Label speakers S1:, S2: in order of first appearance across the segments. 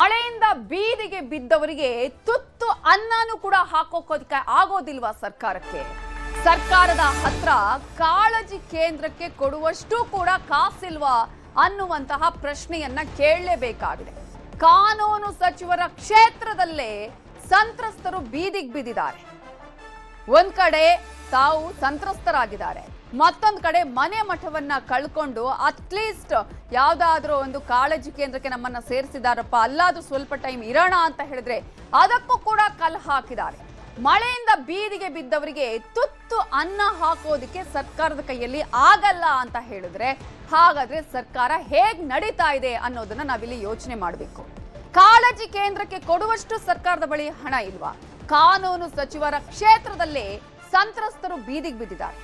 S1: ಮಳೆಯಿಂದ ಬೀದಿಗೆ ಬಿದ್ದವರಿಗೆ ತುತ್ತು ಅನ್ನನೂ ಕೂಡ ಹಾಕೋಕೋದಕ್ಕೆ ಆಗೋದಿಲ್ವಾ ಸರ್ಕಾರಕ್ಕೆ? ಸರ್ಕಾರದ ಹತ್ರ ಕಾಳಜಿ ಕೇಂದ್ರಕ್ಕೆ ಕೊಡುವಷ್ಟು ಕೂಡ ಕಾಸಿಲ್ವಾ ಅನ್ನುವಂತಹ ಪ್ರಶ್ನೆಯನ್ನ ಕೇಳಲೇಬೇಕಾಗಿದೆ. ಕಾನೂನು ಸಚಿವರ ಕ್ಷೇತ್ರದಲ್ಲೇ ಸಂತ್ರಸ್ತರು ಬೀದಿಗೆ ಬಿದ್ದಿದ್ದಾರೆ. ಒಂದ್ ಕಡೆ ತಾವು ಸಂತ್ರಸ್ತರಾಗಿದ್ದಾರೆ, ಮತ್ತೊಂದು ಕಡೆ ಮನೆ ಮಠವನ್ನ ಕಳ್ಕೊಂಡು ಅಟ್ಲೀಸ್ಟ್ ಯಾವ್ದಾದ್ರೂ ಒಂದು ಕಾಳಜಿ ಕೇಂದ್ರಕ್ಕೆ ನಮ್ಮನ್ನ ಸೇರಿಸಿದಾರಪ್ಪ, ಅಲ್ಲಾದ್ರೂ ಸ್ವಲ್ಪ ಟೈಮ್ ಇರೋಣ ಅಂತ ಹೇಳಿದ್ರೆ ಅದಕ್ಕೂ ಕೂಡ ಕಲ್ಲು ಹಾಕಿದ್ದಾರೆ. ಮಳೆಯಿಂದ ಬೀದಿಗೆ ಬಿದ್ದವರಿಗೆ ತುತ್ತು ಅನ್ನ ಹಾಕೋದಕ್ಕೆ ಸರ್ಕಾರದ ಕೈಯಲ್ಲಿ ಆಗಲ್ಲ ಅಂತ ಹೇಳಿದ್ರೆ ಹಾಗಾದ್ರೆ ಸರ್ಕಾರ ಹೇಗ್ ನಡೀತಾ ಇದೆ ಅನ್ನೋದನ್ನ ನಾವಿಲ್ಲಿ ಯೋಚನೆ ಮಾಡಬೇಕು. ಕಾಳಜಿ ಕೇಂದ್ರಕ್ಕೆ ಕೊಡುವಷ್ಟು ಸರ್ಕಾರದ ಬಳಿ ಹಣ ಇಲ್ವಾ? ಕಾನೂನು ಸಚಿವರ ಕ್ಷೇತ್ರದಲ್ಲೇ ಸಂತ್ರಸ್ತರು ಬೀದಿಗೆ ಬಿದ್ದಿದ್ದಾರೆ.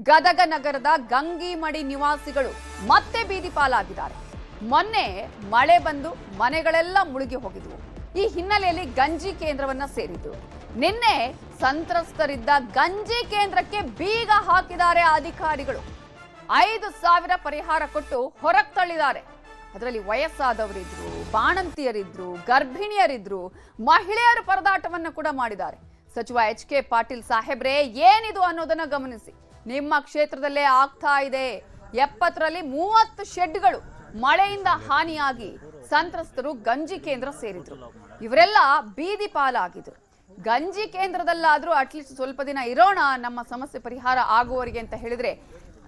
S1: ಗದಗ ನಗರದ ಗಂಗಿಮಡಿ ನಿವಾಸಿಗಳು ಮತ್ತೆ ಬೀದಿ ಪಾಲಾಗಿದ್ದಾರೆ. ಮೊನ್ನೆ ಮಳೆ ಬಂದು ಮನೆಗಳೆಲ್ಲ ಮುಳುಗಿ ಹೋಗಿದ್ವು. ಈ ಹಿನ್ನೆಲೆಯಲ್ಲಿ ಗಂಜಿ ಕೇಂದ್ರವನ್ನ ಸೇರಿದ್ರು. ನಿನ್ನೆ ಸಂತ್ರಸ್ತರಿದ್ದ ಗಂಜಿ ಕೇಂದ್ರಕ್ಕೆ ಬೀಗ ಹಾಕಿದ್ದಾರೆ ಅಧಿಕಾರಿಗಳು. 5,000 ಪರಿಹಾರ ಕೊಟ್ಟು ಹೊರಗೆ ತಳ್ಳಿದ್ದಾರೆ. ಅದರಲ್ಲಿ ವಯಸ್ಸಾದವರಿದ್ರು, ಬಾಣಂತಿಯರಿದ್ರು, ಗರ್ಭಿಣಿಯರಿದ್ರು, ಮಹಿಳೆಯರ ಪರದಾಟವನ್ನ ಕೂಡ ಮಾಡಿದ್ದಾರೆ. ಸಚಿವ ಎಚ್.ಕೆ. ಪಾಟೀಲ್ ಸಾಹೇಬ್ರೆ, ಏನಿದು ಅನ್ನೋದನ್ನ ಗಮನಿಸಿ. ನಿಮ್ಮ ಕ್ಷೇತ್ರದಲ್ಲೇ ಆಗ್ತಾ ಇದೆ. 70ರಲ್ಲಿ 30 ಶೆಡ್ಗಳು ಮಳೆಯಿಂದ ಹಾನಿಯಾಗಿ ಸಂತ್ರಸ್ತರು ಗಂಜಿ ಕೇಂದ್ರ ಸೇರಿದ್ರು. ಇವರೆಲ್ಲ ಬೀದಿ ಪಾಲಾಗಿದ್ರು. ಗಂಜಿ ಕೇಂದ್ರದಲ್ಲಾದ್ರೂ ಅಟ್ಲೀಸ್ಟ್ ಸ್ವಲ್ಪ ದಿನ ಇರೋಣ, ನಮ್ಮ ಸಮಸ್ಯೆ ಪರಿಹಾರ ಆಗುವವರೆಗೆ ಅಂತ ಹೇಳಿದ್ರೆ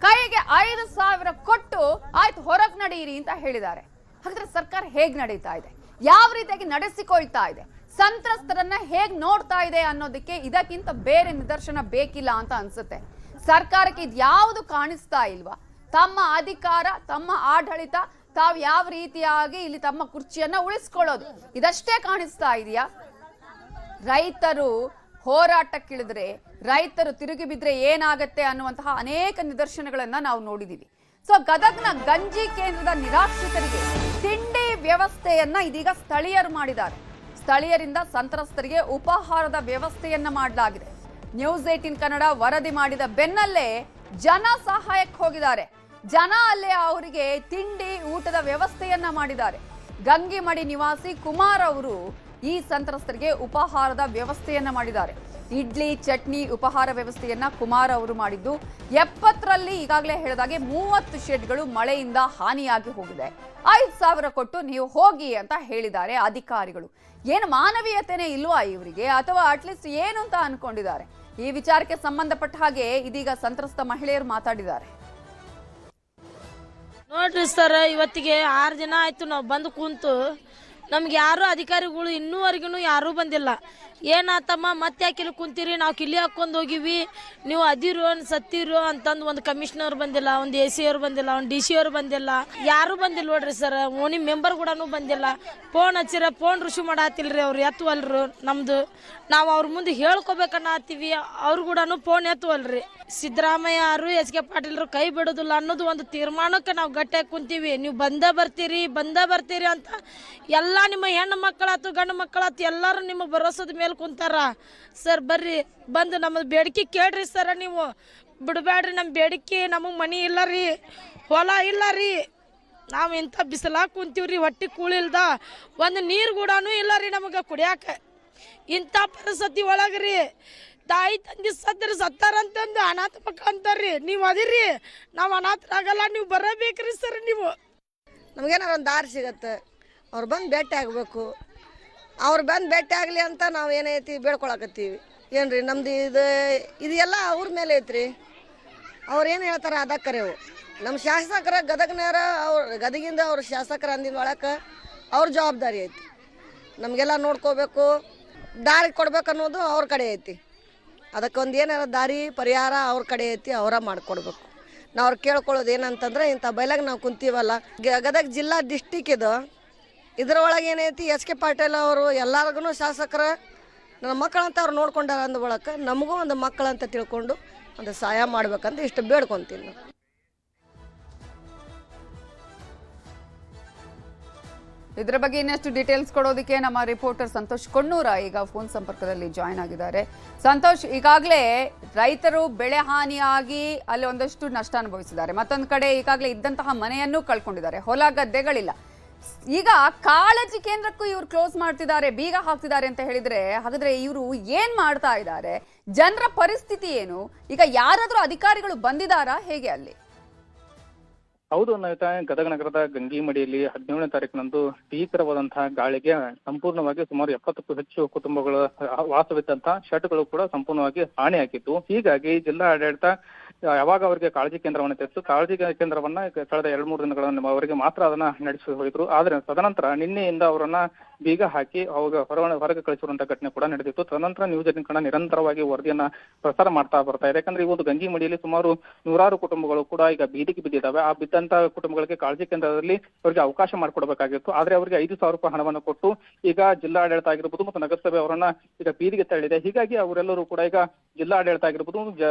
S1: ಕೈಗೆ 5,000 ಕೊಟ್ಟು ಆಯ್ತು ಹೊರಗ್ ನಡೀರಿ ಅಂತ ಹೇಳಿದ್ದಾರೆ. ಹಾಗಾದ್ರೆ ಸರ್ಕಾರ ಹೇಗ್ ನಡೀತಾ ಇದೆ, ಯಾವ ರೀತಿಯಾಗಿ ನಡೆಸಿಕೊಳ್ತಾ ಇದೆ, ಸಂತ್ರಸ್ತರನ್ನ ಹೇಗ್ ನೋಡ್ತಾ ಇದೆ ಅನ್ನೋದಕ್ಕೆ ಇದಕ್ಕಿಂತ ಬೇರೆ ನಿದರ್ಶನ ಬೇಕಿಲ್ಲ ಅಂತ ಅನ್ಸುತ್ತೆ. ಸರ್ಕಾರಕ್ಕೆ ಇದ್ಯಾವುದು ಕಾಣಿಸ್ತಾ ಇಲ್ವಾ? ತಮ್ಮ ಅಧಿಕಾರ, ತಮ್ಮ ಆಡಳಿತ, ತಾವು ಯಾವ ರೀತಿಯಾಗಿ ಇಲ್ಲಿ ತಮ್ಮ ಕುರ್ಚಿಯನ್ನ ಉಳಿಸ್ಕೊಳ್ಳೋದು, ಇದಷ್ಟೇ ಕಾಣಿಸ್ತಾ ಇದೆಯಾ? ರೈತರು ಹೋರಾಟಕ್ಕಿಳಿದ್ರೆ, ರೈತರು ತಿರುಗಿ ಬಿದ್ರೆ ಏನಾಗತ್ತೆ ಅನ್ನುವಂತಹ ಅನೇಕ ನಿದರ್ಶನಗಳನ್ನ ನಾವು ನೋಡಿದೀವಿ. ಸೊ ಗದಗ್ನ ಗಂಜಿ ಕೇಂದ್ರದ ನಿರಾಶ್ರಿತರಿಗೆ ತಿಂಡಿ ವ್ಯವಸ್ಥೆಯನ್ನ ಇದೀಗ ಸ್ಥಳೀಯರು ಮಾಡಿದ್ದಾರೆ. ಸ್ಥಳೀಯರಿಂದ ಸಂತ್ರಸ್ತರಿಗೆ ಉಪಹಾರದ ವ್ಯವಸ್ಥೆಯನ್ನ ಮಾಡಲಾಗಿದೆ. ನ್ಯೂಸ್ 18 ಕನ್ನಡ ವರದಿ ಮಾಡಿದ ಬೆನ್ನಲ್ಲೇ ಜನ ಸಹಾಯಕ್ಕೆ ಹೋಗಿದ್ದಾರೆ. ಜನ ಅಲ್ಲೇ ಅವರಿಗೆ ತಿಂಡಿ ಊಟದ ವ್ಯವಸ್ಥೆಯನ್ನ ಮಾಡಿದ್ದಾರೆ. ಗಂಗಿಮಡಿ ನಿವಾಸಿ ಕುಮಾರ್ ಅವರು ಈ ಸಂತ್ರಸ್ತರಿಗೆ ಉಪಹಾರದ ವ್ಯವಸ್ಥೆಯನ್ನ ಮಾಡಿದ್ದಾರೆ. ಇಡ್ಲಿ, ಚಟ್ನಿ, ಉಪಹಾರ ವ್ಯವಸ್ಥೆಯನ್ನ ಕುಮಾರ್ ಅವರು ಮಾಡಿದ್ದು. 70ರಲ್ಲಿ ಈಗಾಗಲೇ ಹೇಳಿದಾಗೆ 30 ಶೆಡ್ಗಳು ಮಳೆಯಿಂದ ಹಾನಿಯಾಗಿ ಹೋಗಿದೆ. 5,000 ಕೊಟ್ಟು ನೀವು ಹೋಗಿ ಅಂತ ಹೇಳಿದ್ದಾರೆ ಅಧಿಕಾರಿಗಳು. ಏನು ಮಾನವೀಯತೆನೇ ಇಲ್ವಾ ಇವರಿಗೆ, ಅಥವಾ ಅಟ್ಲೀಸ್ಟ್ ಏನು ಅಂತ ಅನ್ಕೊಂಡಿದ್ದಾರೆ? ಈ ವಿಚಾರಕ್ಕೆ ಸಂಬಂಧಪಟ್ಟ ಹಾಗೆ ಇದೀಗ ಸಂತ್ರಸ್ತ ಮಹಿಳೆಯರು ಮಾತಾಡಿದ್ದಾರೆ.
S2: ನೋಡ್ರಿ ಸರ್, ಇವತ್ತಿಗೆ 6 ದಿನ ಆಯ್ತು ನಾವು ಬಂದು ಕೂತು. ನಮ್ಗೆ ಯಾರು ಅಧಿಕಾರಿಗಳು ಇನ್ನೂವರೆಗೂ ಯಾರೂ ಬಂದಿಲ್ಲ. ಏನಾತಮ್ಮ ಮತ್ತೆ ಯಾಕಿಲ್ಲಿ ಕುಂತೀರಿ, ನಾವು ಕಿಲ್ಲಿ ಹಾಕೊಂಡು ಹೋಗಿವಿ, ನೀವು ಅದಿರು ಸತ್ತಿರು ಅಂತಂದು ಒಂದು ಕಮಿಷನರ್ ಬಂದಿಲ್ಲ, ಒಂದು AC ಅವ್ರು ಬಂದಿಲ್ಲ, ಒಂದು DC ಅವ್ರು ಬಂದಿಲ್ಲ, ಯಾರೂ ಬಂದಿಲ್ಲ ನೋಡ್ರಿ ಸರ್. ಓಣಿ ಮೆಂಬರ್ ಕೂಡ ಬಂದಿಲ್ಲ. ಫೋನ್ ಹಚ್ಚಿರ ಫೋನ್ ರಿಸೀವ್ ಮಾಡತ್ತಿಲ್ರಿ, ಅವ್ರು ಎತ್ತುವಲ್ರು. ನಮ್ದು ನಾವು ಅವ್ರ ಮುಂದೆ ಹೇಳ್ಕೊಬೇಕನ್ನ ಹತ್ತೀವಿ, ಅವ್ರು ಕೂಡ ಫೋನ್ ಎತ್ತುವಲ್ರಿ. ಸಿದ್ದರಾಮಯ್ಯ ಅವರು, ಎಚ್.ಕೆ. ಪಾಟೀಲ್ರು ಕೈ ಬಿಡೋದಿಲ್ಲ ಅನ್ನೋದು ಒಂದು ತೀರ್ಮಾನಕ್ಕೆ ನಾವು ಗಟ್ಟಿಯಾಗಿ ಕುಂತೀವಿ. ನೀವು ಬಂದೇ ಬರ್ತೀರಿ ಅಂತ ಎಲ್ಲ ನಿಮ್ಮ ಹೆಣ್ಣು ಮಕ್ಕಳಾತು ಗಂಡು ಮಕ್ಕಳಾತು ಎಲ್ಲರೂ ನಿಮ್ಮ ಭರೋಸದ ಮೇಲೆ ಕುಂತಾರ. ಸರ್ ಬರ್ರಿ, ಬಂದು ನಮ್ಮ ಬೇಡಿಕೆ ಕೇಳ್ರಿ ಸರ್. ನೀವು ಬಿಡಬೇಡ್ರಿ ನಮ್ಮ ಬೇಡಿಕೆ. ನಮಗೆ ಮನೆ ಇಲ್ಲ ರೀ, ಹೊಲ ಇಲ್ಲ ರೀ, ನಾವು ಇಂಥ ಬಿಸಿಲಾಗ ಕುಂತೀವ್ರಿ, ಹೊಟ್ಟೆ ಕೂಳಿಲ್ದ, ಒಂದು ನೀರು ಕೂಡ ಇಲ್ಲ ರೀ ನಮಗೆ ಕುಡಿಯಾಕ. ಇಂಥ ಪರಿಸ್ಥಿತಿ ಒಳಗ್ರಿ ತಾಯಿ ತಂದೆ ಸತ್ತಾರಂತಂದು ಅನಾಥ ಮಕ್ಕಳು ಅಂತಾರ್ರಿ. ನೀವು ಅದಿರಿ, ನಾವು ಅನಾಥರಾಗಲ್ಲ, ನೀವು ಬರಬೇಕ್ರಿ ಸರ್. ನೀವು
S3: ನಮಗೇನಾರು ಒಂದು ದಾರಿ ಸಿಗತ್ತೆ, ಅವ್ರು ಬಂದು ಭೇಟಿ ಆಗಬೇಕು. ಅವ್ರು ಬಂದು ಭೇಟಿ ಆಗಲಿ ಅಂತ ನಾವು ಏನೈತಿ ಬೇಡ್ಕೊಳಕತ್ತೀವಿ. ಏನು ರೀ ನಮ್ದು ಇದೆಲ್ಲ ಅವ್ರ ಮೇಲೆ ಐತ್ರಿ. ಅವ್ರು ಏನು ಹೇಳ್ತಾರೆ ಅದಕ್ಕರೆವು. ನಮ್ಮ ಶಾಸಕರ ಗದಗ್ನವರ ಗದಗಿಂದ ಅವ್ರ ಶಾಸಕರ ಅಂದಿನ ಒಳಕ್ಕೆ ಅವ್ರ ಜವಾಬ್ದಾರಿ ಐತಿ. ನಮಗೆಲ್ಲ ನೋಡ್ಕೋಬೇಕು, ದಾರಿ ಕೊಡ್ಬೇಕು ಅನ್ನೋದು ಅವ್ರ ಕಡೆ ಐತಿ. ಅದಕ್ಕೊಂದು ಏನಾರ ದಾರಿ ಪರಿಹಾರ ಅವ್ರ ಕಡೆ ಐತಿ, ಅವರ ಮಾಡಿಕೊಡ್ಬೇಕು. ನಾವು ಅವ್ರು ಕೇಳ್ಕೊಳ್ಳೋದು ಏನಂತಂದ್ರೆ, ಇಂಥ ಬೈಲಾಗ ನಾವು ಕುಂತೀವಲ್ಲ, ಗದಗ ಜಿಲ್ಲಾ ಡಿಸ್ಟಿಕ್ ಇದು, ಇದರೊಳಗೆ ಏನೈತಿ ಎಚ್.ಕೆ. ಪಾಟೀಲ್ ಅವರು ಎಲ್ಲರಿಗೂ ಶಾಸಕರ ನನ್ನ ಮಕ್ಕಳಂತ ಅವ್ರು ನೋಡ್ಕೊಂಡಾರ ಅಂದ ಬಳಕ ನಮಗೂ ಒಂದು ಮಕ್ಕಳಂತ ತಿಳ್ಕೊಂಡು ಒಂದು ಸಹಾಯ ಮಾಡ್ಬೇಕಂತ ಇಷ್ಟು ಬೇಡ್ಕೊತೀನಿ ನಾವು.
S1: ಇದರ ಬಗ್ಗೆ ಇನ್ನಷ್ಟು ಡೀಟೇಲ್ಸ್ ಕೊಡೋದಕ್ಕೆ ನಮ್ಮ ರಿಪೋರ್ಟರ್ ಸಂತೋಷ್ ಕೊಣ್ಣೂರ ಈಗ ಫೋನ್ ಸಂಪರ್ಕದಲ್ಲಿ ಜಾಯ್ನ್ ಆಗಿದ್ದಾರೆ. ಸಂತೋಷ್, ಈಗಾಗಲೇ ರೈತರು ಬೆಳೆ ಹಾನಿಯಾಗಿ ಅಲ್ಲಿ ಒಂದಷ್ಟು ನಷ್ಟ ಅನುಭವಿಸಿದ್ದಾರೆ, ಮತ್ತೊಂದು ಕಡೆ ಈಗಾಗಲೇ ಇದ್ದಂತಹ ಮನೆಯನ್ನು ಕಳ್ಕೊಂಡಿದ್ದಾರೆ, ಹೊಲ ಗದ್ದೆಗಳಿಲ್ಲ. ಈಗ ಕಾಳಜಿ ಕೇಂದ್ರಕ್ಕೂ ಇವ್ರು ಕ್ಲೋಸ್ ಮಾಡ್ತಿದ್ದಾರೆ, ಬೀಗ ಹಾಕ್ತಿದ್ದಾರೆ ಅಂತ ಹೇಳಿದ್ರೆ ಹಾಗಾದ್ರೆ ಇವರು ಏನ್ ಮಾಡ್ತಾ ಇದ್ದಾರೆ? ಜನರ ಪರಿಸ್ಥಿತಿ ಏನು? ಈಗ ಯಾರಾದ್ರೂ ಅಧಿಕಾರಿಗಳು ಬಂದಿದಾರಾ ಹೇಗೆ ಅಲ್ಲಿ?
S4: ಹೌದು ನವಿತಾ, ಗದಗ ನಗರದ ಗಂಗಿಮಡಿಯಲ್ಲಿ 17ನೇ ತಾರೀಕಿನಂದು ಭೀಕರವಾದಂತಹ ಗಾಳಿಗೆ ಸಂಪೂರ್ಣವಾಗಿ ಸುಮಾರು 70ಕ್ಕೂ ಹೆಚ್ಚು ಕುಟುಂಬಗಳ ವಾಸವಿದ್ದಂತಹ ಶೆಡ್ಗಳು ಕೂಡ ಸಂಪೂರ್ಣವಾಗಿ ಹಾನಿಯಾಗಿತ್ತು. ಹೀಗಾಗಿ ಜಿಲ್ಲಾ ಆಡಳಿತ ಯಾವಾಗ ಅವರಿಗೆ ಕಾಳಜಿ ಕೇಂದ್ರವನ್ನು ತೆರೆದು ಕಾಳಜಿ ಕೇಂದ್ರವನ್ನ ಕಳೆದ 2-3 ದಿನಗಳನ್ನು ಅವರಿಗೆ ಮಾತ್ರ ಅದನ್ನ ನಡೆಸಿ ಹೋಯಿದ್ರು. ಆದ್ರೆ ತದನಂತರ ನಿನ್ನೆಯಿಂದ ಅವರನ್ನ ಬೀಗ ಹಾಕಿ ಅವಾಗ ಹೊರಗೆ ಕಳಿಸಿರುವಂತಹ ಘಟನೆ ಕೂಡ ನಡೆದಿತ್ತು. ತದನಂತರ ನ್ಯೂಸ್ 18 ಕನ್ನಡ ನಿರಂತರವಾಗಿ ವರದಿಯನ್ನ ಪ್ರಸಾರ ಮಾಡ್ತಾ ಬರ್ತಾ ಇದೆ. ಯಾಕಂದ್ರೆ ಈ ಒಂದು ಗಂಗಿಮಡಿಯಲ್ಲಿ ಸುಮಾರು 100 ಕುಟುಂಬಗಳು ಕೂಡ ಈಗ ಬೀದಿಗೆ ಬಿದ್ದಿದ್ದಾವೆ. ಆ ಬಿದ್ದಂತಹ ಕುಟುಂಬಗಳಿಗೆ ಕಾಳಜಿ ಕೇಂದ್ರದಲ್ಲಿ ಅವರಿಗೆ ಅವಕಾಶ ಮಾಡಿಕೊಡ್ಬೇಕಾಗಿತ್ತು. ಆದ್ರೆ ಅವರಿಗೆ 5,000 ರೂಪಾಯಿ ಹಣವನ್ನು ಕೊಟ್ಟು ಈಗ ಜಿಲ್ಲಾಡಳಿತ ಆಗಿರ್ಬೋದು ಮತ್ತು ನಗರಸಭೆ ಅವರನ್ನ ಈಗ ಬೀದಿಗೆ ತಳ್ಳಿದೆ. ಹೀಗಾಗಿ ಅವರೆಲ್ಲರೂ ಕೂಡ ಈಗ ಜಿಲ್ಲಾಡಳಿತ ಆಗಿರ್ಬೋದು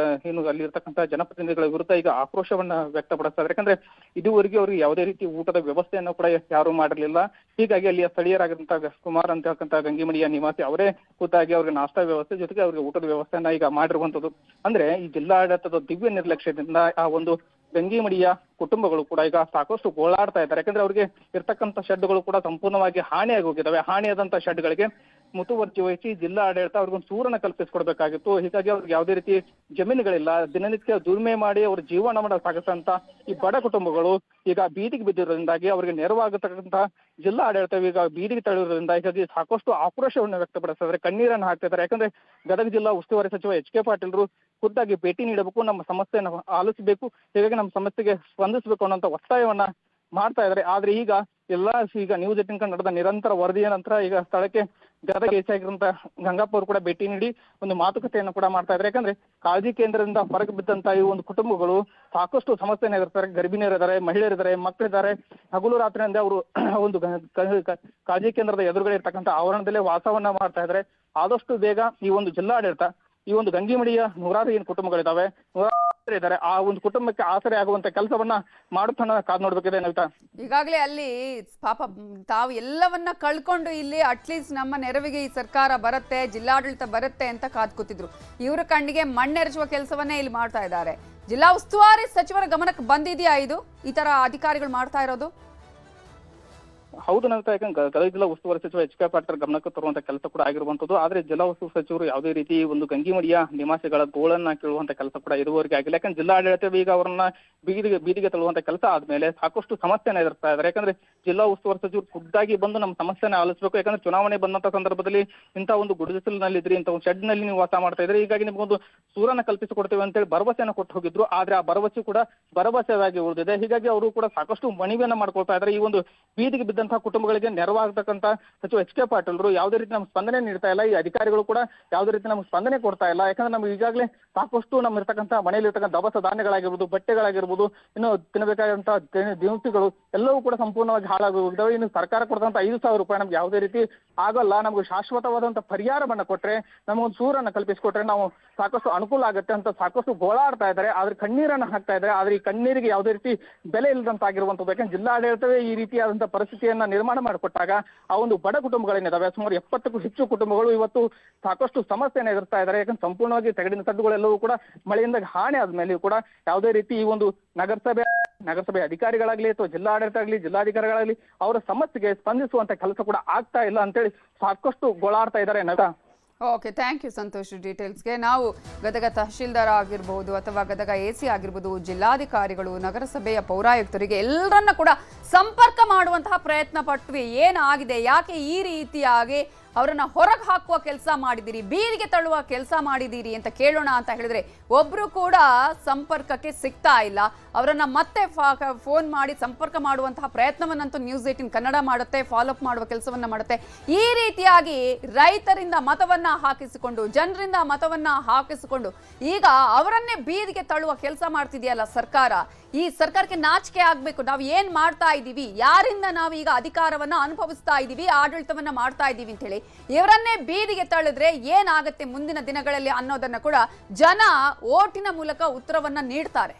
S4: ಏನು ಅಲ್ಲಿರ್ತಕ್ಕಂಥ ಜನಪ್ರತಿನಿಧಿಗಳ ವಿರುದ್ಧ ಈಗ ಆಕ್ರೋಶವನ್ನ ವ್ಯಕ್ತಪಡಿಸ್ತಾರೆ. ಯಾಕಂದ್ರೆ ಇದುವರೆಗೆ ಅವರಿಗೆ ಯಾವುದೇ ರೀತಿ ಊಟದ ವ್ಯವಸ್ಥೆಯನ್ನು ಕೂಡ ಯಾರು ಮಾಡಿರಲಿಲ್ಲ. ಹೀಗಾಗಿ ಅಲ್ಲಿಯ ಸ್ಥಳೀಯರಾಗಿರುವಂತಹ ಕುಮಾರ್ ಅಂತ ಹೇಳ್ಕಂತ ಗಂಗಿಮಡಿಯ ನಿವಾಸಿ ಅವರೇ ಖುದ್ದಾಗಿ ಅವ್ರಿಗೆ ನಾಷ್ಟಾ ವ್ಯವಸ್ಥೆ ಜೊತೆಗೆ ಅವ್ರಿಗೆ ಊಟದ ವ್ಯವಸ್ಥೆಯನ್ನ ಈಗ ಮಾಡಿರುವಂತದ್ದು. ಅಂದ್ರೆ ಈ ಜಿಲ್ಲಾಡಳಿತದ ದಿವ್ಯ ನಿರ್ಲಕ್ಷ್ಯದಿಂದ ಆ ಒಂದು ಗಂಗಿಮಡಿಯ ಕುಟುಂಬಗಳು ಕೂಡ ಈಗ ಸಾಕಷ್ಟು ಗೋಳಾಡ್ತಾ ಇದ್ದಾರೆ. ಯಾಕಂದ್ರೆ ಅವ್ರಿಗೆ ಇರ್ತಕ್ಕಂಥ ಶೆಡ್ಗಳು ಕೂಡ ಸಂಪೂರ್ಣವಾಗಿ ಹಾನಿಯಾಗಿ ಹೋಗಿದ್ದಾವೆ. ಹಾನಿಯಾದಂತ ಶೆಡ್ಗಳಿಗೆ ಮುತುವರ್ಜಿ ವಹಿಸಿ ಜಿಲ್ಲಾ ಆಡಳಿತ ಅವ್ರಿಗೊಂದು ಸೂರನ್ನ ಕಲ್ಪಿಸಿಕೊಡ್ಬೇಕಾಗಿತ್ತು. ಹೀಗಾಗಿ ಅವ್ರಿಗೆ ಯಾವುದೇ ರೀತಿ ಜಮೀನುಗಳಿಲ್ಲ. ದಿನನಿತ್ಯ ದುಡಿಮೆ ಮಾಡಿ ಅವ್ರ ಜೀವನ ಸಾಗಿಸಂತ ಈ ಬಡ ಕುಟುಂಬಗಳು ಈಗ ಬೀದಿಗೆ ಬಿದ್ದಿರೋದ್ರಿಂದಾಗಿ ಅವರಿಗೆ ನೆರವಾಗತಕ್ಕಂತ ಜಿಲ್ಲಾ ಆಡಳಿತ ಈಗ ಬೀದಿಗೆ ತಳ್ಳಿರೋದ್ರಿಂದ ಹೀಗಾಗಿ ಸಾಕಷ್ಟು ಆಕ್ರೋಶವನ್ನು ವ್ಯಕ್ತಪಡಿಸಿದ್ದಾರೆ, ಕಣ್ಣೀರನ್ನು ಹಾಕ್ತಿದ್ದಾರೆ. ಯಾಕಂದ್ರೆ ಗದಗ ಜಿಲ್ಲಾ ಉಸ್ತುವಾರಿ ಸಚಿವ ಎಚ್.ಕೆ. ಪಾಟೀಲ್ರು ಖುದ್ದಾಗಿ ಭೇಟಿ ನೀಡಬೇಕು, ನಮ್ಮ ಸಮಸ್ಯೆಯನ್ನು ಆಲಿಸಬೇಕು, ಹೀಗಾಗಿ ನಮ್ಮ ಸಮಸ್ಯೆಗೆ ಸ್ಪಂದಿಸಬೇಕು ಅನ್ನೋಂಥ ಒತ್ತಾಯವನ್ನ ಮಾಡ್ತಾ ಇದ್ದಾರೆ. ಆದ್ರೆ ಈಗ ಈಗ ನ್ಯೂಸ್ 18 ಕನ್ನಡದ ನಿರಂತರ ವರದಿಯ ನಂತರ ಈಗ ಸ್ಥಳಕ್ಕೆ ಗದಗ ಎಸಿ ಆಗಿರುವಂತ ಗಂಗಪ್ಪ ಅವರು ಕೂಡ ಭೇಟಿ ನೀಡಿ ಒಂದು ಮಾತುಕತೆಯನ್ನು ಕೂಡ ಮಾಡ್ತಾ ಇದ್ದಾರೆ. ಯಾಕಂದ್ರೆ ಕಾಳಜಿ ಕೇಂದ್ರದಿಂದ ಹೊರಗೆ ಬಿದ್ದಂತ ಈ ಒಂದು ಕುಟುಂಬಗಳು ಸಾಕಷ್ಟು ಸಮಸ್ಯೆನ ಎದುರಿಸ್ತಾರೆ. ಗರ್ಭಿಣಿಯರಿದ್ದಾರೆ, ಮಹಿಳೆಯರಿದ್ದಾರೆ, ಮಕ್ಕಳಿದ್ದಾರೆ. ಹಗಲು ರಾತ್ರಿಯಿಂದ ಅವರು ಒಂದು ಕಾಳಜಿ ಕೇಂದ್ರದ ಎದುರುಗಡೆ ಇರ್ತಕ್ಕಂಥ ಆವರಣದಲ್ಲೇ ವಾಸವನ್ನ ಮಾಡ್ತಾ ಇದ್ದಾರೆ. ಆದಷ್ಟು ಬೇಗ ಈ ಒಂದು ಜಿಲ್ಲಾಡಳಿತ ಈ ಒಂದು ಗಂಗಿಮಡಿಯ 100 ಏನು ಕುಟುಂಬಗಳಿದಾವೆ, 100 ಇದ್ದಾರೆ, ಆ ಒಂದು ಕುಟುಂಬಕ್ಕೆ ಆಸರೆ ಆಗುವಂತ ಕೆಲಸವನ್ನ ಮಾಡುತ್ತಾನ ಕಾದ್ ನೋಡ್ಬೇಕಿದೆ ನವಿತಾ.
S1: ಈಗಾಗಲೇ ಅಲ್ಲಿ ಪಾಪ ತಾವು ಎಲ್ಲವನ್ನ ಕಳ್ಕೊಂಡು ಇಲ್ಲಿ ಅಟ್ಲೀಸ್ಟ್ ನಮ್ಮ ನೆರವಿಗೆ ಈ ಸರ್ಕಾರ ಬರುತ್ತೆ, ಜಿಲ್ಲಾಡಳಿತ ಬರುತ್ತೆ ಅಂತ ಕಾದ್ ಕೂತಿದ್ರು. ಇವರ ಕಣ್ಣಿಗೆ ಮಣ್ಣೆರಚುವ ಕೆಲಸವನ್ನೇ ಇಲ್ಲಿ ಮಾಡ್ತಾ ಇದ್ದಾರೆ. ಜಿಲ್ಲಾ ಉಸ್ತುವಾರಿ ಸಚಿವರ ಗಮನಕ್ಕೆ ಬಂದಿದೆಯಾ ಇದು ಈ ತರ ಅಧಿಕಾರಿಗಳು ಮಾಡ್ತಾ ಇರೋದು?
S4: ಹೌದು ನವಿತಾ, ಯಾಕಂದ್ರೆ ಗದಗ ಜಿಲ್ಲಾ ಉಸ್ತುವಾರಿ ಸಚಿವ ಎಚ್.ಕೆ. ಪಾಟೀಲ್ ಗಮನಕ್ಕೆ ತರುವಂತ ಕೆಲಸ ಕೂಡ ಆಗಿರುವಂತದ್ದು. ಆದ್ರೆ ಜಿಲ್ಲಾ ಉಸ್ತುವಾರಿ ಸಚಿವರು ಯಾವುದೇ ರೀತಿ ಒಂದು ಗಂಗಿಮಡಿಯ ನಿವಾಸಿಗಳ ಗೋಳನ್ನ ಕೇಳುವಂತ ಕೆಲಸ ಕೂಡ ಇದುವರೆಗೆ ಆಗಿಲ್ಲ. ಯಾಕಂದ್ರೆ ಜಿಲ್ಲಾಡಳಿತ ಈಗ ಅವರನ್ನ ಬೀದಿಗೆ ತಳ್ಳುವಂತ ಕೆಲಸ ಆದ್ಮೇಲೆ ಸಾಕಷ್ಟು ಸಮಸ್ಯೆನ ಎದುರಿಸ್ತಾ ಇದ್ದಾರೆ. ಯಾಕಂದ್ರೆ ಜಿಲ್ಲಾ ಉಸ್ತುವಾರಿ ಸಚಿವರು ಖುದ್ದಾಗಿ ಬಂದು ನಮ್ಮ ಸಮಸ್ಯೆನ ಆಲಿಸಬೇಕು. ಯಾಕಂದ್ರೆ ಚುನಾವಣೆ ಬಂದಂತ ಸಂದರ್ಭದಲ್ಲಿ ಇಂಥ ಒಂದು ಗುಡಿಸಲಿನಲ್ಲಿದ್ರಿ, ಇಂಥ ಒಂದು ಶೆಡ್ ನಲ್ಲಿ ನೀವು ವಾಸ ಮಾಡ್ತಾ ಇದ್ರಿ, ಹೀಗಾಗಿ ನಿಮ್ಗೊಂದು ಸೂರನ್ನ ಕಲ್ಪಿಸಿಕೊಡ್ತೇವೆ ಅಂತೇಳಿ ಭರವಸೆಯನ್ನು ಕೊಟ್ಟು ಹೋಗಿದ್ರು. ಆದ್ರೆ ಆ ಭರವಸೆ ಕೂಡ ಭರವಸೆಯಾಗಿ ಉಳಿದಿದೆ. ಹೀಗಾಗಿ ಅವರು ಕೂಡ ಸಾಕಷ್ಟು ಮನವಿಯನ್ನ ಮಾಡ್ಕೊಳ್ತಾ ಇದ್ದಾರೆ. ಈ ಒಂದು ಬೀದಿಗೆ ಬಿದ್ದಂತಹ ಕುಟುಂಬಗಳಿಗೆ ನೆರವಾಗತಕ್ಕಂತ ಸಚಿವ ಎಚ್.ಕೆ. ಪಾಟೀಲ್ರು ಯಾವುದೇ ರೀತಿ ನಮ್ಗೆ ಸ್ಪಂದನೆ ನೀಡ್ತಾ ಇಲ್ಲ. ಈ ಅಧಿಕಾರಿಗಳು ಕೂಡ ಯಾವುದೇ ರೀತಿ ನಮ್ಗೆ ಸ್ಪಂದನೆ ಕೊಡ್ತಾ ಇಲ್ಲ. ಯಾಕಂದ್ರೆ ನಮ್ಗೆ ಈಗಾಗಲೇ ಸಾಕಷ್ಟು ನಮ್ಮ ಇರ್ತಕ್ಕಂಥ ಮನೆಯಲ್ಲಿ ಇರ್ತಕ್ಕಂಥ ದವಸ ಧಾನ್ಯಗಳಾಗಿರ್ಬೋದು, ಬಟ್ಟೆಗಳಾಗಿರ್ಬೋದು, ಇನ್ನು ತಿನ್ನಬೇಕಾದಂತಹ ದಿನಸಿಗಳು ಎಲ್ಲವೂ ಕೂಡ ಸಂಪೂರ್ಣವಾಗಿ ಹಾಳಾಗಿ ಹೋಗಿದ್ದಾವೆ. ಇನ್ನು ಸರ್ಕಾರ ಕೊಡ್ತಂತ 5,000 ರೂಪಾಯಿ ನಮ್ಗೆ ಯಾವುದೇ ರೀತಿ ಆಗಲ್ಲ. ನಮ್ಗೆ ಶಾಶ್ವತವಾದಂತ ಪರಿಹಾರವನ್ನ ಕೊಟ್ರೆ, ನಮಗೊಂದು ಸೂರನ್ನ ಕಲ್ಪಿಸಿಕೊಟ್ರೆ ನಾವು ಸಾಕಷ್ಟು ಅನುಕೂಲ ಆಗುತ್ತೆ ಅಂತ ಸಾಕಷ್ಟು ಗೋಳಾಡ್ತಾ ಇದ್ದಾರೆ. ಆದ್ರೆ ಕಣ್ಣೀರನ್ನ ಹಾಕ್ತಾ ಇದ್ದಾರೆ. ಆದ್ರೆ ಈ ಕಣ್ಣೀರಿಗೆ ಯಾವುದೇ ರೀತಿ ಬೆಲೆ ಇಲ್ಲದಂತಾಗಿರುವಂತದ್ದು. ಯಾಕಂದ್ರೆ ಜಿಲ್ಲಾಡಳಿತವೇ ಈ ರೀತಿಯಾದಂತಹ ಪರಿಸ್ಥಿತಿಯನ್ನ ನಿರ್ಮಾಣ ಮಾಡಿಕೊಟ್ಟಾಗ ಆ ಒಂದು ಬಡ ಕುಟುಂಬಗಳೇನಿದಾವೆ ಸುಮಾರು 70ಕ್ಕೂ ಹೆಚ್ಚು ಕುಟುಂಬಗಳು ಇವತ್ತು ಸಾಕಷ್ಟು ಸಮಸ್ಯೆಯನ್ನು ಎದುರ್ತಾ ಇದ್ದಾರೆ. ಯಾಕಂದ್ರೆ ಸಂಪೂರ್ಣವಾಗಿ ತಗಡಿನ ಸಡ್ಡುಗಳೆಲ್ಲವೂ ಕೂಡ ಮಳೆಯಿಂದ ಹಾನಿ ಆದ್ಮೇಲೆ ಕೂಡ ಯಾವುದೇ ರೀತಿ ಈ ಒಂದು ನಗರಸಭೆ ಅಧಿಕಾರಿಗಳಾಗ್ಲಿ ಅಥವಾ ಜಿಲ್ಲಾಡಳಿತ ಆಗಲಿ, ಜಿಲ್ಲಾಧಿಕಾರಿಗಳಾಗ್ಲಿ ಅವರ ಸಮಸ್ಯೆಗೆ ಸ್ಪಂದಿಸುವಂತ ಕೆಲಸ ಕೂಡ ಆಗ್ತಾ ಇಲ್ಲ ಅಂತೇಳಿ ಸಾಕಷ್ಟು ಗೋಳಾಡ್ತಾ ಇದ್ದಾರೆ ನಟ.
S1: ಓಕೆ, ಥ್ಯಾಂಕ್ ಯು ಸಂತೋಷ್ ಡೀಟೇಲ್ಸ್ಗೆ. ನಾವು ಗದಗ ತಹಶೀಲ್ದಾರ್ ಆಗಿರ್ಬೋದು ಅಥವಾ ಗದಗ ಎಸಿ ಆಗಿರ್ಬೋದು, ಜಿಲ್ಲಾಧಿಕಾರಿಗಳು, ನಗರಸಭೆಯ ಪೌರಾಯುಕ್ತರಿಗೆ ಎಲ್ಲರನ್ನ ಕೂಡ ಸಂಪರ್ಕ ಮಾಡುವಂತಹ ಪ್ರಯತ್ನ ಪಟ್ವಿ. ಏನಾಗಿದೆ, ಯಾಕೆ ಈ ರೀತಿಯಾಗಿ ಅವರನ್ನ ಹೊರಗೆ ಹಾಕುವ ಕೆಲಸ ಮಾಡಿದ್ದೀರಿ, ಬೀದಿಗೆ ತಳ್ಳುವ ಕೆಲಸ ಮಾಡಿದ್ದೀರಿ ಅಂತ ಕೇಳೋಣ ಅಂತ ಹೇಳಿದ್ರೆ ಒಬ್ರು ಕೂಡ ಸಂಪರ್ಕಕ್ಕೆ ಸಿಗ್ತಾ ಇಲ್ಲ. ಅವರನ್ನ ಮತ್ತೆ ಫೋನ್ ಮಾಡಿ ಸಂಪರ್ಕ ಮಾಡುವಂತಹ ಪ್ರಯತ್ನವನ್ನಂತೂ ನ್ಯೂಸ್ 18 ಕನ್ನಡ ಮಾಡುತ್ತೆ, ಫಾಲೋ ಅಪ್ ಮಾಡುವ ಕೆಲಸವನ್ನ ಮಾಡುತ್ತೆ. ಈ ರೀತಿಯಾಗಿ ರೈತರಿಂದ ಮತವನ್ನ ಹಾಕಿಸಿಕೊಂಡು, ಜನರಿಂದ ಮತವನ್ನ ಹಾಕಿಸಿಕೊಂಡು ಈಗ ಅವರನ್ನೇ ಬೀದಿಗೆ ತಳ್ಳುವ ಕೆಲಸ ಮಾಡ್ತಿದೆಯಲ್ಲ ಸರ್ಕಾರ. ಈ ಸರ್ಕಾರಕ್ಕೆ ನಾಚಿಕೆ ಆಗ್ಬೇಕು. ನಾವು ಏನ್ ಮಾಡ್ತಾ ಇದ್ದೀವಿ, ಯಾರಿಂದ ನಾವು ಈಗ ಅಧಿಕಾರವನ್ನ ಅನುಭವಿಸ್ತಾ ಇದ್ದೀವಿ, ಆಡಳಿತವನ್ನ ಮಾಡ್ತಾ ಇದ್ದೀವಿ ಅಂತ ಹೇಳಿ ಇವರನ್ನೇ ಬೀದಿಗೆ ತಳ್ಳಿದ್ರೆ ಏನಾಗುತ್ತೆ ಮುಂದಿನ ದಿನಗಳಲ್ಲಿ ಅನ್ನೋದನ್ನ ಕೂಡ ಜನ ಓಟಿನ ಮೂಲಕ ಉತ್ತರವನ್ನ ನೀಡ್ತಾರೆ.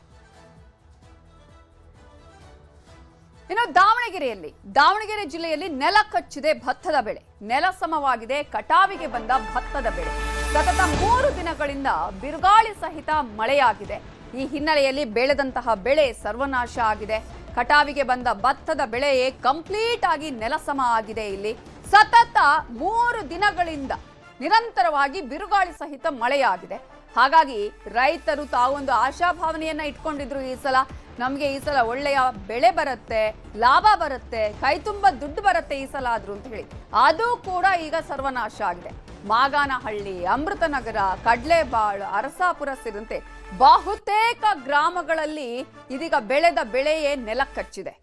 S1: ಇನ್ನು ದಾವಣಗೆರೆ ಜಿಲ್ಲೆಯಲ್ಲಿ ನೆಲ ಕಚ್ಚಿದೆ ಭತ್ತದ ಬೆಳೆ. ನೆಲ ಸಮವಾಗಿದೆ ಕಟಾವಿಗೆ ಬಂದ ಭತ್ತದ ಬೆಳೆ. ಸತತ 3 ದಿನಗಳಿಂದ ಬಿರುಗಾಳಿ ಸಹಿತ ಮಳೆಯಾಗಿದೆ. ಈ ಹಿನ್ನೆಲೆಯಲ್ಲಿ ಬೆಳೆದಂತಹ ಬೆಳೆ ಸರ್ವನಾಶ ಆಗಿದೆ. ಕಟಾವಿಗೆ ಬಂದ ಭತ್ತದ ಬೆಳೆ ಕಂಪ್ಲೀಟ್ ಆಗಿ ನೆಲಸಮ ಆಗಿದೆ. ಇಲ್ಲಿ ಸತತ 3 ದಿನಗಳಿಂದ ನಿರಂತರವಾಗಿ ಬಿರುಗಾಳಿ ಸಹಿತ ಮಳೆಯಾಗಿದೆ. ಹಾಗಾಗಿ ರೈತರು ತಾವೊಂದು ಆಶಾಭಾವನೆಯನ್ನ ಇಟ್ಕೊಂಡಿದ್ರು, ಈ ಸಲ ನಮಗೆ ಈ ಸಲ ಒಳ್ಳೆಯ ಬೆಳೆ ಬರುತ್ತೆ, ಲಾಭ ಬರುತ್ತೆ, ಕೈ ತುಂಬ ದುಡ್ಡು ಬರುತ್ತೆ ಈ ಸಲ ಆದ್ರೂ ಅಂತ ಹೇಳಿ. ಅದು ಕೂಡ ಈಗ ಸರ್ವನಾಶ ಆಗಿದೆ. ಮಾಗಾನಹಳ್ಳಿ, ಅಮೃತನಗರ, ಕಡ್ಲೆಬಾಳ್, ಅರಸಾಪುರ ಸೇರಿದಂತೆ ಬಹುತೇಕ ಗ್ರಾಮಗಳಲ್ಲಿ ಇದೀಗ ಬೆಳೆದ ಬೆಳೆಯೇ ನೆಲಕ್ಕಚ್ಚಿದೆ.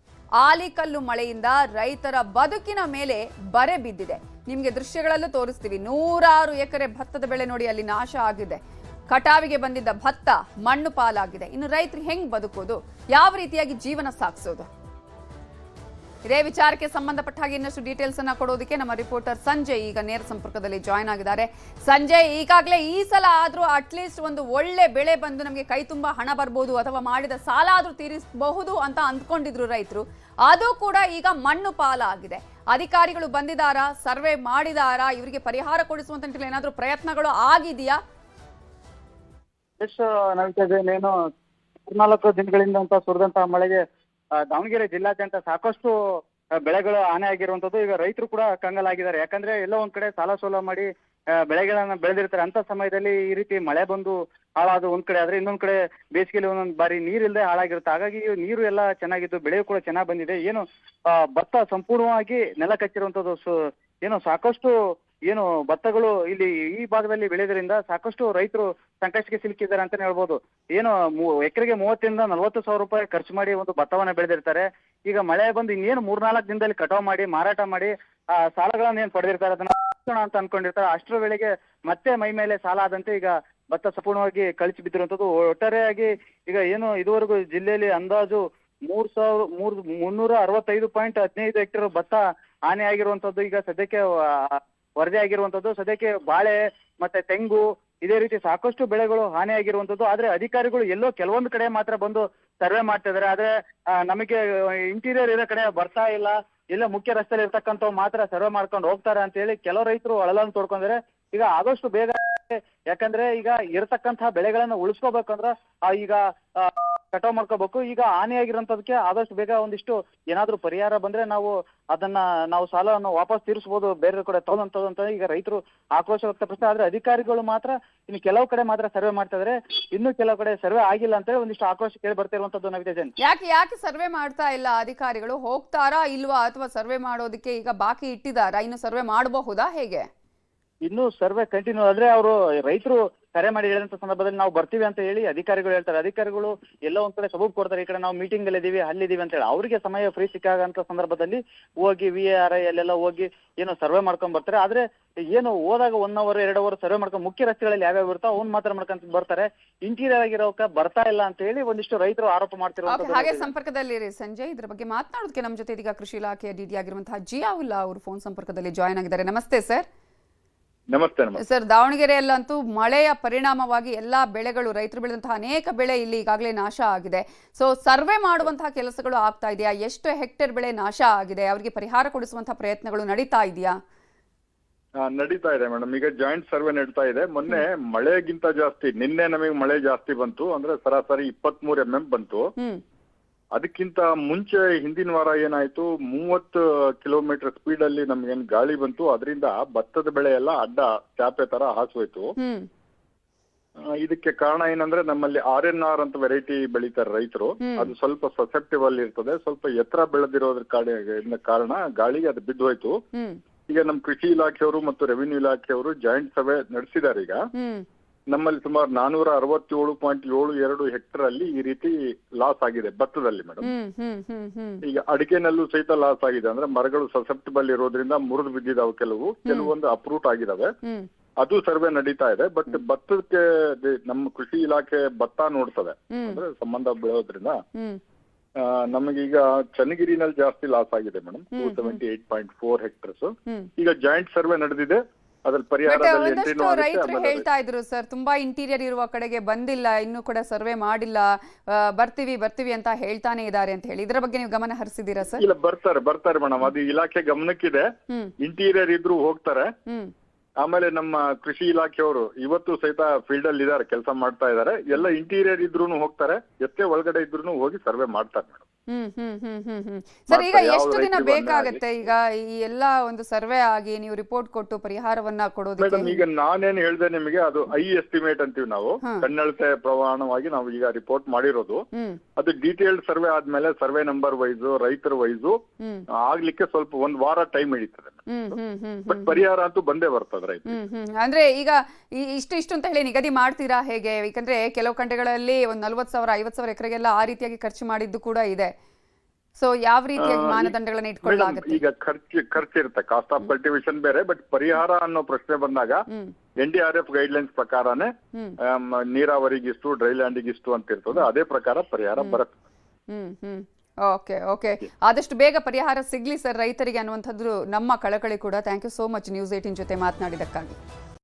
S1: ಆಲಿಕಲ್ಲು ಮಳೆಯಿಂದ ರೈತರ ಬದುಕಿನ ಮೇಲೆ ಬರೆ ಬಿದ್ದಿದೆ. ನಿಮ್ಗೆ ದೃಶ್ಯಗಳಲ್ಲೂ ತೋರಿಸ್ತೀವಿ. 100 ಎಕರೆ ಭತ್ತದ ಬೆಳೆ ನೋಡಿ ಅಲ್ಲಿ ನಾಶ ಆಗಿದೆ. ಕಟಾವಿಗೆ ಬಂದಿದ್ದ ಭತ್ತ ಮಣ್ಣು ಪಾಲಾಗಿದೆ. ಇನ್ನು ರೈತರು ಹೆಂಗ್ ಬದುಕೋದು, ಯಾವ ರೀತಿಯಾಗಿ ಜೀವನ ಸಾಗಿಸೋದು? ಇದೇ ವಿಚಾರಕ್ಕೆ ಸಂಬಂಧಪಟ್ಟ ಹಾಗೆ ಇನ್ನಷ್ಟು ಡೀಟೇಲ್ಸ್ ಅನ್ನ ಕೊಡೋದಕ್ಕೆ ನಮ್ಮ ರಿಪೋರ್ಟರ್ ಸಂಜಯ್ ಈಗ ನೇರ ಸಂಪರ್ಕದಲ್ಲಿ ಜಾಯ್ನ್ ಆಗಿದ್ದಾರೆ. ಸಂಜಯ್, ಈಗಾಗಲೇ ಈ ಸಲ ಆದ್ರೂ ಅಟ್ಲೀಸ್ಟ್ ಒಂದು ಒಳ್ಳೆ ಬೆಳೆ ಬಂದು ನಮಗೆ ಕೈ ತುಂಬಾ ಹಣ ಬರ್ಬೋದು ಅಥವಾ ಮಾಡಿದ ಸಾಲ ಆದ್ರೂ ತೀರಿಸಬಹುದು ಅಂತ ಅಂದ್ಕೊಂಡಿದ್ರು ರೈತರು. ಅದು ಕೂಡ ಈಗ ಮಣ್ಣು ಪಾಲಾಗಿದೆ. ಅಧಿಕಾರಿಗಳು ಬಂದಿದ್ದಾರಾ, ಸರ್ವೆ ಮಾಡಿದಾರಾ, ಇವರಿಗೆ ಪರಿಹಾರ ಕೊಡಿಸುವಂತ ಏನಾದ್ರೂ ಪ್ರಯತ್ನಗಳು ಆಗಿದೆಯಾ?
S5: ಏನು 14 ದಿನಗಳಿಂದ ಅಂತ ಸುರಿದಂತಹ ಮಳೆಗೆ ದಾವಣಗೆರೆ ಜಿಲ್ಲಾದ್ಯಂತ ಸಾಕಷ್ಟು ಬೆಳೆಗಳು ಹಾನಿ ಆಗಿರುವಂತದ್ದು. ಈಗ ರೈತರು ಕೂಡ ಕಂಗಾಲಾಗಿದ್ದಾರೆ. ಯಾಕಂದ್ರೆ ಎಲ್ಲೋ ಒಂದ್ ಕಡೆ ಸಾಲ ಸೋಲ ಮಾಡಿ ಬೆಳೆಗಳನ್ನ ಬೆಳೆದಿರ್ತಾರೆ. ಅಂತ ಸಮಯದಲ್ಲಿ ಈ ರೀತಿ ಮಳೆ ಬಂದು ಹಾಳಾದ ಒಂದ್ ಕಡೆ ಆದ್ರೆ, ಇನ್ನೊಂದ್ ಕಡೆ ಬೇಸಿಗೆಯಲ್ಲಿ ಒಂದೊಂದ್ ಬಾರಿ ನೀರಿಲ್ಲದೆ ಹಾಳಾಗಿರುತ್ತೆ. ಹಾಗಾಗಿ ನೀರು ಎಲ್ಲ ಚೆನ್ನಾಗಿದ್ದು ಬೆಳೆಯೂ ಕೂಡ ಚೆನ್ನಾಗಿ ಬಂದಿದೆ. ಏನು ಭತ್ತ ಸಂಪೂರ್ಣವಾಗಿ ನೆಲ ಕಚ್ಚಿರುವಂತದ್ದು. ಏನು ಸಾಕಷ್ಟು ಏನು ಭತ್ತಗಳು ಇಲ್ಲಿ ಈ ಭಾಗದಲ್ಲಿ ಬೆಳೆಯೋದ್ರಿಂದ ಸಾಕಷ್ಟು ರೈತರು ಸಂಕಷ್ಟಕ್ಕೆ ಸಿಲುಕಿದ್ದಾರೆ ಅಂತಾನೆ ಹೇಳ್ಬೋದು. ಏನು ಎಕರೆಗೆ 30 ರಿಂದ 40 ಸಾವಿರ ರೂಪಾಯಿ ಖರ್ಚು ಮಾಡಿ ಒಂದು ಭತ್ತವನ್ನ ಬೆಳೆದಿರ್ತಾರೆ. ಈಗ ಮಳೆ ಬಂದು ಇನ್ನೇನು 3-4 ದಿನದಲ್ಲಿ ಕಟಾವ್ ಮಾಡಿ ಮಾರಾಟ ಮಾಡಿ ಸಾಲಗಳನ್ನ ಏನ್ ಪಡೆದಿರ್ತಾರೆ ಅದನ್ನ ಅಂತ ಅನ್ಕೊಂಡಿರ್ತಾರೆ. ಅಷ್ಟರ ವೇಳೆಗೆ ಮತ್ತೆ ಮೈ ಮೇಲೆ ಸಾಲ ಆದಂತೆ ಈಗ ಭತ್ತ ಸಂಪೂರ್ಣವಾಗಿ ಕಳಿಸಿ ಬಿದ್ದಿರುವಂತದ್ದು. ಒಟ್ಟಾರೆಯಾಗಿ ಈಗ ಏನು ಇದುವರೆಗೂ ಜಿಲ್ಲೆಯಲ್ಲಿ ಅಂದಾಜು 3,365.15 ಹೆಕ್ಟೇರ್ ಭತ್ತ ಹಾನಿ ಆಗಿರುವಂತದ್ದು ಈಗ ಸದ್ಯಕ್ಕೆ ವರದಿ ಆಗಿರುವಂತದ್ದು. ಸದ್ಯಕ್ಕೆ ಬಾಳೆ ಮತ್ತೆ ತೆಂಗು ಇದೇ ರೀತಿ ಸಾಕಷ್ಟು ಬೆಳೆಗಳು ಹಾನಿ ಆಗಿರುವಂತದ್ದು. ಆದ್ರೆ ಅಧಿಕಾರಿಗಳು ಎಲ್ಲೋ ಕೆಲವೊಂದು ಕಡೆ ಮಾತ್ರ ಬಂದು ಸರ್ವೆ ಮಾಡ್ತಾ ಇದಾರೆ. ಆದ್ರೆ ನಮಗೆ ಇಂಟೀರಿಯರ್ ಇರೋ ಕಡೆ ಬರ್ತಾ ಇಲ್ಲ, ಎಲ್ಲ ಮುಖ್ಯ ರಸ್ತೆಯಲ್ಲಿ ಇರ್ತಕ್ಕಂಥವು ಮಾತ್ರ ಸರ್ವೆ ಮಾಡ್ಕೊಂಡು ಹೋಗ್ತಾರೆ ಅಂತ ಹೇಳಿ ಕೆಲವು ರೈತರು ಅಳಲನ್ನು ತೋಡ್ಕೊಂಡಿದ್ದಾರೆ. ಈಗ ಆದಷ್ಟು ಬೇಗ, ಯಾಕಂದ್ರೆ ಈಗ ಇರತಕ್ಕಂತಹ ಬೆಳೆಗಳನ್ನ ಉಳಿಸ್ಕೋಬೇಕಂದ್ರ ಈಗ ಕಟಾವ್ ಮಾಡ್ಕೋಬೇಕು. ಈಗ ಹಾನಿಯಾಗಿರೋಂಥದಕ್ಕೆ ಆದಷ್ಟು ಬೇಗ ಒಂದಿಷ್ಟು ಏನಾದ್ರೂ ಪರಿಹಾರ ಬಂದ್ರೆ ನಾವು ಸಾಲವನ್ನು ವಾಪಸ್ ತೀರಿಸಬಹುದು, ಬೇರೆ ಕಡೆ ತಗೊಂಡಂತದ್ದು ಅಂತ ಈಗ ರೈತರು ಆಕ್ರೋಶ ವ್ಯಕ್ತಪಡಿಸ್ತಾರೆ. ಆದ್ರೆ ಅಧಿಕಾರಿಗಳು ಮಾತ್ರ ಇನ್ನು ಕೆಲವು ಕಡೆ ಮಾತ್ರ ಸರ್ವೆ ಮಾಡ್ತಾ ಇದಾರೆ, ಇನ್ನು ಕೆಲವು ಕಡೆ ಸರ್ವೆ ಆಗಿಲ್ಲ ಅಂತ ಹೇಳಿ ಒಂದಿಷ್ಟು ಆಕ್ರೋಶ ಕೇಳಿ ಬರ್ತಾ ಇರುವಂತದ್ದು ನವಿತಾ ಜೈನ್.
S1: ಯಾಕೆ ಸರ್ವೆ ಮಾಡ್ತಾ ಇಲ್ಲ ಅಧಿಕಾರಿಗಳು? ಹೋಗ್ತಾರಾ ಇಲ್ವಾ, ಅಥವಾ ಸರ್ವೆ ಮಾಡೋದಕ್ಕೆ ಈಗ ಬಾಕಿ ಇಟ್ಟಿದಾರಾ? ಇನ್ನು ಸರ್ವೆ ಮಾಡಬಹುದಾ, ಹೇಗೆ?
S5: ಇನ್ನು ಸರ್ವೆ ಕಂಟಿನ್ಯೂ ಆದ್ರೆ ಅವರು ರೈತರು ಕರೆ ಮಾಡಿ ಹೇಳಿದಂತ ಸಂದರ್ಭದಲ್ಲಿ ನಾವು ಬರ್ತೀವಿ ಅಂತ ಹೇಳಿ ಅಧಿಕಾರಿಗಳು ಹೇಳ್ತಾರೆ. ಅಧಿಕಾರಿಗಳು ಎಲ್ಲೋ ಒಂದ್ ಕಡೆ ಸಬೂಬ್ ಕೊಡ್ತಾರೆ, ಈ ಕಡೆ ನಾವು ಮೀಟಿಂಗ್ ಅಲ್ಲಿ ಇದೀವಿ ಅಲ್ಲಿದ್ದೀವಿ ಅಂತ ಹೇಳಿ. ಅವರಿಗೆ ಸಮಯ ಫ್ರೀ ಸಿಕ್ಕಾಗಂತ ಸಂದರ್ಭದಲ್ಲಿ ಹೋಗಿ VARI ಅಲ್ಲೆಲ್ಲ ಹೋಗಿ ಏನೋ ಸರ್ವೆ ಮಾಡ್ಕೊಂಡ್ ಬರ್ತಾರೆ. ಆದ್ರೆ ಏನು ಹೋದಾಗ 1 hour 2 hour ಸರ್ವೆ ಮಾಡ್ಕೊಂಡು ಮುಖ್ಯ ರಸ್ತೆಗಳಲ್ಲಿ ಯಾವ್ಯಾವ ಇರ್ತಾವ ಅವ್ನ್ ಮಾತ್ರ ಮಾಡ್ಕೊಂತ ಬರ್ತಾರೆ, ಇಂಟೀರಿಯರ್ ಆಗಿರೋಕ ಬರ್ತಾ ಇಲ್ಲ ಅಂತ ಹೇಳಿ ಒಂದಿಷ್ಟು ರೈತರು ಆರೋಪ ಮಾಡ್ತಿರುವಂತದ್ದು.
S1: ಹಾಗೆ ಸಂಪರ್ಕದಲ್ಲಿರಿ ಸಂಜಯ್. ಇದ್ರ ಬಗ್ಗೆ ಮಾತನಾಡೋದಕ್ಕೆ ನಮ್ಮ ಜೊತೆ ಇದೀಗ ಕೃಷಿ ಇಲಾಖೆಯ DD ಆಗಿರುವಂತಹ ಜಿಯಾವುಲ್ಲಾ ಅವರು ಫೋನ್ ಸಂಪರ್ಕದಲ್ಲಿ ಜಾಯ್ನ್ ಆಗಿದ್ದಾರೆ. ನಮಸ್ತೆ ಸರ್.
S6: ನಮಸ್ತೆ
S1: ಸರ್, ದಾವಣಗೆರೆಯಲ್ಲಂತೂ ಮಳೆಯ ಪರಿಣಾಮವಾಗಿ ಎಲ್ಲಾ ಬೆಳೆಗಳು, ರೈತರು ಬೆಳೆದಂತಹ ಅನೇಕ ಬೆಳೆ ಇಲ್ಲಿ ಈಗಾಗಲೇ ನಾಶ ಆಗಿದೆ. ಸೊ ಸರ್ವೆ ಮಾಡುವಂತಹ ಕೆಲಸಗಳು ಆಗ್ತಾ ಇದೆಯಾ? ಎಷ್ಟು ಹೆಕ್ಟೇರ್ ಬೆಳೆ ನಾಶ ಆಗಿದೆ? ಅವರಿಗೆ ಪರಿಹಾರ ಕೊಡಿಸುವಂತಹ ಪ್ರಯತ್ನಗಳು ನಡೀತಾ ಇದೆಯಾ?
S6: ನಡೀತಾ ಇದೆ ಮೇಡಮ್. ಈಗ ಜಾಯಿಂಟ್ ಸರ್ವೆ ನಡೀತಾ ಇದೆ. ಮೊನ್ನೆ ಮಳೆಗಿಂತ ಜಾಸ್ತಿ ನಿನ್ನೆ ನಮಗೆ ಮಳೆ ಜಾಸ್ತಿ ಬಂತು, ಅಂದ್ರೆ ಸರಾಸರಿ 23 mm ಬಂತು. ಅದಕ್ಕಿಂತ ಮುಂಚೆ ಹಿಂದಿನ ವಾರ ಏನಾಯ್ತು, 30 ಕಿಲೋಮೀಟರ್ ಸ್ಪೀಡ್ ಅಲ್ಲಿ ನಮ್ಗೇನ್ ಗಾಳಿ ಬಂತು. ಅದರಿಂದ ಭತ್ತದ ಬೆಳೆ ಎಲ್ಲ ಅಡ್ಡ ಚಾಪೆ ತರ ಹಾಸೋಯ್ತು. ಇದಕ್ಕೆ ಕಾರಣ ಏನಂದ್ರೆ ನಮ್ಮಲ್ಲಿ RNR ಅಂತ ವೆರೈಟಿ ಬೆಳೀತಾರೆ ರೈತರು. ಅದು ಸ್ವಲ್ಪ ಸಸೆಪ್ಟಿಬಲ್ ಇರ್ತದೆ, ಸ್ವಲ್ಪ ಎತ್ತರ ಬೆಳೆದಿರೋದ್ರ ಕಾರಣ ಗಾಳಿಗೆ ಅದು ಬಿದ್ದೋಯ್ತು. ಈಗ ನಮ್ ಕೃಷಿ ಇಲಾಖೆಯವರು ಮತ್ತು ರೆವಿನ್ಯೂ ಇಲಾಖೆಯವರು ಜಾಯಿಂಟ್ ಸರ್ವೆ ನಡೆಸಿದ್ದಾರೆ. ಈಗ ನಮ್ಮಲ್ಲಿ ಸುಮಾರು 467.72 ಹೆಕ್ಟರ್ ಅಲ್ಲಿ ಈ ರೀತಿ ಲಾಸ್ ಆಗಿದೆ ಭತ್ತದಲ್ಲಿ ಮೇಡಮ್. ಈಗ ಅಡಿಕೆನಲ್ಲೂ ಸಹಿತ ಲಾಸ್ ಆಗಿದೆ. ಅಂದ್ರೆ ಮರಗಳು ಸಸೆಪ್ಟಿಬಲ್ ಇರೋದ್ರಿಂದ ಮುರಿದು ಬಿದ್ದಿದಾವೆ, ಕೆಲವೊಂದು ಅಪ್ರೂಟ್ ಆಗಿದಾವೆ. ಅದು ಸರ್ವೆ ನಡೀತಾ ಇದೆ. ಬಟ್ ಭತ್ತಕ್ಕೆ ನಮ್ಮ ಕೃಷಿ ಇಲಾಖೆ ಭತ್ತ ನೋಡ್ತದೆ, ಅಂದ್ರೆ ಸಂಬಂಧ ಬೆಳೆಯೋದ್ರಿಂದ ನಮಗೀಗ ಚನ್ನಗಿರಿನಲ್ಲಿ ಜಾಸ್ತಿ ಲಾಸ್ ಆಗಿದೆ ಮೇಡಮ್, 278.4 ಹೆಕ್ಟರ್ಸ್. ಈಗ ಜಾಯಿಂಟ್ ಸರ್ವೆ ನಡೆದಿದೆ, ಅದ್ರಲ್ಲಿ ಪರಿಹಾರ
S1: ರೈತರು ಹೇಳ್ತಾ ಇದ್ರು ಸರ್, ತುಂಬಾ ಇಂಟೀರಿಯರ್ ಇರುವ ಕಡೆಗೆ ಬಂದಿಲ್ಲ, ಇನ್ನು ಕೂಡ ಸರ್ವೆ ಮಾಡಿಲ್ಲ, ಬರ್ತೀವಿ ಅಂತ ಹೇಳ್ತಾನೆ ಇದ್ದಾರೆ ಅಂತ ಹೇಳಿ. ಇದ್ರ ಬಗ್ಗೆ ನೀವು ಗಮನ ಹರಿಸಿದೀರಾ ಸರ್?
S6: ಇಲ್ಲ, ಬರ್ತಾರೆ ಮೇಡಮ್. ಅದು ಇಲಾಖೆ ಗಮನಕ್ಕಿದೆ. ಇಂಟೀರಿಯರ್ ಇದ್ರು ಹೋಗ್ತಾರೆ. ಆಮೇಲೆ ನಮ್ಮ ಕೃಷಿ ಇಲಾಖೆಯವರು ಇವತ್ತು ಸಹಿತ ಫೀಲ್ಡ್ ಅಲ್ಲಿ ಇದಾರೆ, ಕೆಲಸ ಮಾಡ್ತಾ ಇದಾರೆ. ಎಲ್ಲ ಇಂಟೀರಿಯರ್ ಇದ್ರೂನು ಹೋಗ್ತಾರೆ, ಎಷ್ಟೇ ಒಳಗಡೆ ಇದ್ರೂನು ಹೋಗಿ ಸರ್ವೆ ಮಾಡ್ತಾರೆ ಮೇಡಮ್.
S1: ಸರ್, ಈಗ
S6: ಮಾಡ್ತಾರೆ,
S1: ಎಷ್ಟು
S6: ಯಾವ
S1: ದಿನ
S6: ರೈತರಿಗೂ
S1: ಬೇಕಾಗತ್ತೆ ಈಗ ಈ ಎಲ್ಲಾ ಒಂದು ಸರ್ವೆ ಆಗಿ ನೀವು ರಿಪೋರ್ಟ್ ಕೊಟ್ಟು ಪರಿಹಾರವನ್ನ ಕೊಡೋದಕ್ಕೆ?
S6: ಮೇಡಮ್ ಈಗ ನಾನೇನ್ ಹೇಳ್ದೆ ನಿಮಗೆ, ಅದು ಎಸ್ಟಿಮೇಟ್ ಅಂತೀವಿ ನಾವು, ಕಣ್ಣಳತೆ ಪ್ರಮಾಣವಾಗಿ ನಾವು ಈಗ ರಿಪೋರ್ಟ್ ಮಾಡಿರೋದು. ಅದು ಡೀಟೇಲ್ಡ್ ಸರ್ವೆ ಆದ್ಮೇಲೆ ಸರ್ವೆ ನಂಬರ್ ವೈಸ್ ರೈತರ ವೈಸು ಆಗ್ಲಿಕ್ಕೆ ಸ್ವಲ್ಪ ಒಂದ್ ವಾರ ಟೈಮ್ ಹಿಡಿತದೆ. ಬಟ್ ಪರಿಹಾರ ಅಂತೂ ಬಂದೇ ಬರ್ತದೆ ರೈತ.
S1: ಅಂದ್ರೆ ಈಗ ಇಷ್ಟು ಅಂತ ಹೇಳಿ ನಿಗದಿ ಮಾಡ್ತೀರಾ ಹೇಗೆ? ಯಾಕಂದ್ರೆ ಕೆಲವು ಖಂಡಗಳಲ್ಲಿ ಒಂದ್ 40,000 50,000 ಎಕರೆಗೆಲ್ಲ ಆ ರೀತಿಯಾಗಿ ಖರ್ಚು ಮಾಡಿದ್ದು ಕೂಡ ಇದೆ. ಸೊ ಯಾವ ರೀತಿಯಾಗಿ ಮಾನದಂಡಗಳನ್ನ ಇಟ್ಕೊಳ್ಳಲಾಗುತ್ತೆ?
S6: ಈಗ ಖರ್ಚಿರುತ್ತೆ, ಕಾಸ್ಟ್ ಆಫ್ ಕಲ್ಟಿವೇಶನ್ ಬೇರೆ. ಬಟ್ ಪರಿಹಾರ ಅನ್ನೋ ಪ್ರಶ್ನೆ ಬಂದಾಗ NDRF ಗೈಡ್ಲೈನ್ಸ್ ಪ್ರಕಾರನೇ ನೀರಾವರಿಗಿಷ್ಟು, ಡ್ರೈಲ್ಯಾಂಡಿಗಿಷ್ಟು ಅಂತ ಇರ್ತದೆ. ಅದೇ ಪ್ರಕಾರ ಪರಿಹಾರ ಬರುತ್ತೆ.
S1: ಓಕೆ, ಆದಷ್ಟು ಬೇಗ ಪರಿಹಾರ ಸಿಗ್ಲಿ ಸರ್ ರೈತರಿಗೆ ಅನ್ನುವಂಥದ್ದು ನಮ್ಮ ಕಳಕಳಿ ಕೂಡ. Thank you so much news 18 ಜೊತೆ ಮಾತನಾಡಿದಕ್ಕಾಗಿ.